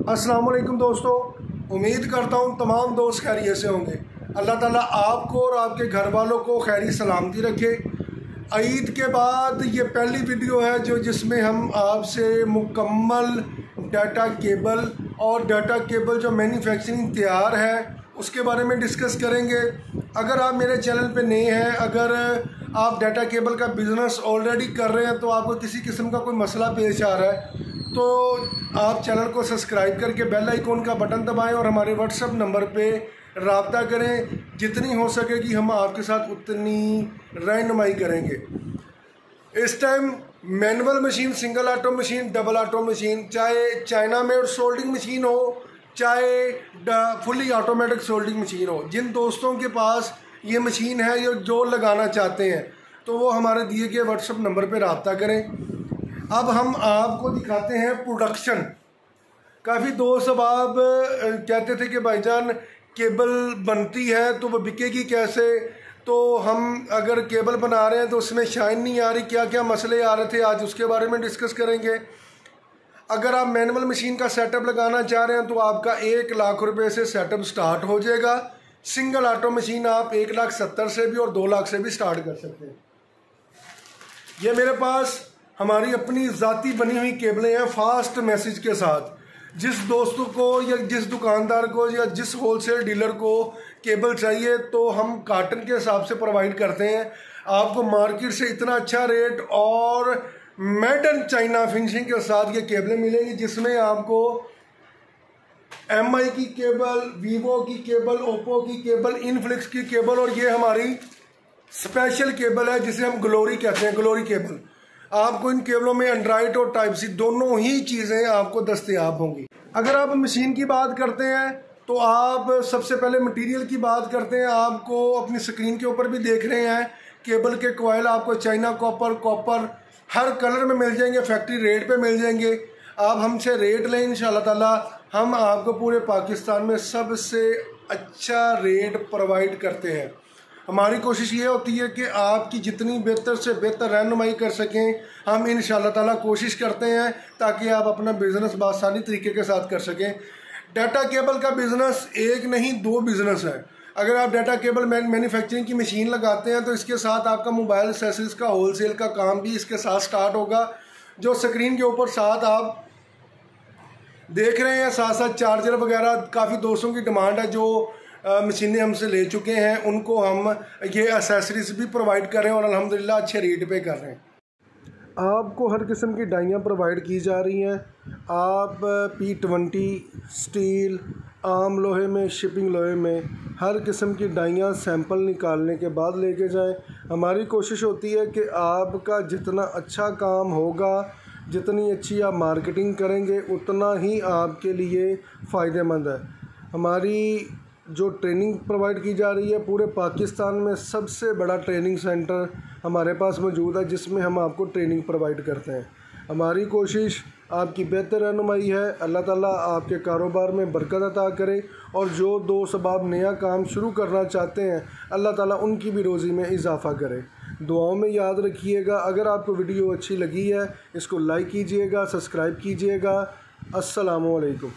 अस्सलाम वालेकुम दोस्तों, उम्मीद करता हूँ तमाम दोस्त खैरियत से होंगे। अल्लाह ताला आपको और आपके घर वालों को खैरी सलामती रखे। ईद के बाद ये पहली वीडियो है जिसमें हम आपसे मुकम्मल डाटा केबल और डाटा केबल जो मैन्युफैक्चरिंग तैयार है उसके बारे में डिस्कस करेंगे। अगर आप मेरे चैनल पे नए हैं, अगर आप डाटा केबल का बिज़नेस ऑलरेडी कर रहे हैं तो आपको किसी किस्म का कोई मसला पेश आ रहा है तो आप चैनल को सब्सक्राइब करके बेल आइकॉन का बटन दबाएं और हमारे व्हाट्सएप नंबर पे रब्ता करें। जितनी हो सकेगी हम आपके साथ उतनी रहनुमाई करेंगे। इस time manual machine, single auto machine, double auto machine, चाहे चाइना मेड सोल्डिंग मशीन हो, चाहे फुली ऑटोमेटिक सोल्डिंग मशीन हो, जिन दोस्तों के पास ये मशीन है जो लगाना चाहते हैं तो वो हमारे दिए गए व्हाट्सएप नंबर पे रब्ता करें। अब हम आपको दिखाते हैं प्रोडक्शन। काफ़ी दोस्त अब आप कहते थे कि भाईजान केबल बनती है तो वो बिकेगी कैसे, तो हम अगर केबल बना रहे हैं तो उसमें शाइन नहीं आ रही, क्या क्या मसले आ रहे थे, आज उसके बारे में डिस्कस करेंगे। अगर आप मैनुअल मशीन का सेटअप लगाना चाह रहे हैं तो आपका 1 लाख रुपए से सेटअप स्टार्ट हो जाएगा। सिंगल ऑटो मशीन आप 1,70,000 से भी और 2 लाख से भी स्टार्ट कर सकते हैं। ये मेरे पास हमारी अपनी ज़ाती बनी हुई केबलें हैं फास्ट मैसेज के साथ। जिस दोस्तों को या जिस दुकानदार को या जिस होलसेल डीलर को केबल चाहिए तो हम कार्टन के हिसाब से प्रोवाइड करते हैं। आपको मार्केट से इतना अच्छा रेट और मेड इन चाइना फिनिशिंग के साथ ये केबलें मिलेंगी, जिसमें आपको MI की केबल, वीवो की केबल, ओप्पो की केबल, इनफ्लिक्स की केबल और ये हमारी स्पेशल केबल है जिसे हम ग्लोरी कहते हैं, ग्लोरी केबल। आपको इन केबलों में एंड्रॉइड और टाइप सी दोनों ही चीज़ें आपको दस्तयाब होंगी। अगर आप मशीन की बात करते हैं तो आप सबसे पहले मटेरियल की बात करते हैं। आपको अपनी स्क्रीन के ऊपर भी देख रहे हैं केबल के कॉयल आपको चाइना कॉपर हर कलर में मिल जाएंगे, फैक्ट्री रेट पे मिल जाएंगे। आप हमसे रेट लें, इंशाल्लाह ताला हम आपको पूरे पाकिस्तान में सबसे अच्छा रेट प्रोवाइड करते हैं। हमारी कोशिश ये होती है कि आपकी जितनी बेहतर से बेहतर रहनुमाई कर सकें, हम इंशाल्लाह ताला कोशिश करते हैं ताकि आप अपना बिज़नेस बआसानी तरीके के साथ कर सकें। डाटा केबल का बिज़नेस एक नहीं 2 बिज़नेस है। अगर आप डाटा केबल मैन्युफैक्चरिंग की मशीन लगाते हैं तो इसके साथ आपका मोबाइल एक्सेसरीज का होलसेल का काम भी इसके साथ स्टार्ट होगा। जो स्क्रीन के ऊपर साथ आप देख रहे हैं, साथ साथ चार्जर वगैरह, काफ़ी दोस्तों की डिमांड है जो मशीनें हमसे ले चुके हैं, उनको हम ये एक्सेसरीज भी प्रोवाइड कर रहे हैं और अल्हम्दुलिल्लाह अच्छे रेट पे कर रहे हैं। आपको हर किस्म की डाइयाँ प्रोवाइड की जा रही हैं। आप P20 स्टील, आम लोहे में, शिपिंग लोहे में, हर किस्म की डाइयाँ सैंपल निकालने के बाद लेके जाएं। हमारी कोशिश होती है कि आपका जितना अच्छा काम होगा, जितनी अच्छी आप मार्केटिंग करेंगे उतना ही आपके लिए फ़ायदेमंद है। हमारी जो ट्रेनिंग प्रोवाइड की जा रही है, पूरे पाकिस्तान में सबसे बड़ा ट्रेनिंग सेंटर हमारे पास मौजूद है जिसमें हम आपको ट्रेनिंग प्रोवाइड करते हैं। हमारी कोशिश आपकी बेहतर रहनुमाई है। अल्लाह ताला आपके कारोबार में बरकत अता करे और जो दोस्त अब आप नया काम शुरू करना चाहते हैं अल्लाह ताला उनकी भी रोज़ी में इजाफ़ा करे। दुआओं में याद रखिएगा। अगर आपको वीडियो अच्छी लगी है इसको लाइक कीजिएगा, सब्सक्राइब कीजिएगा। अस्सलामु अलैकुम।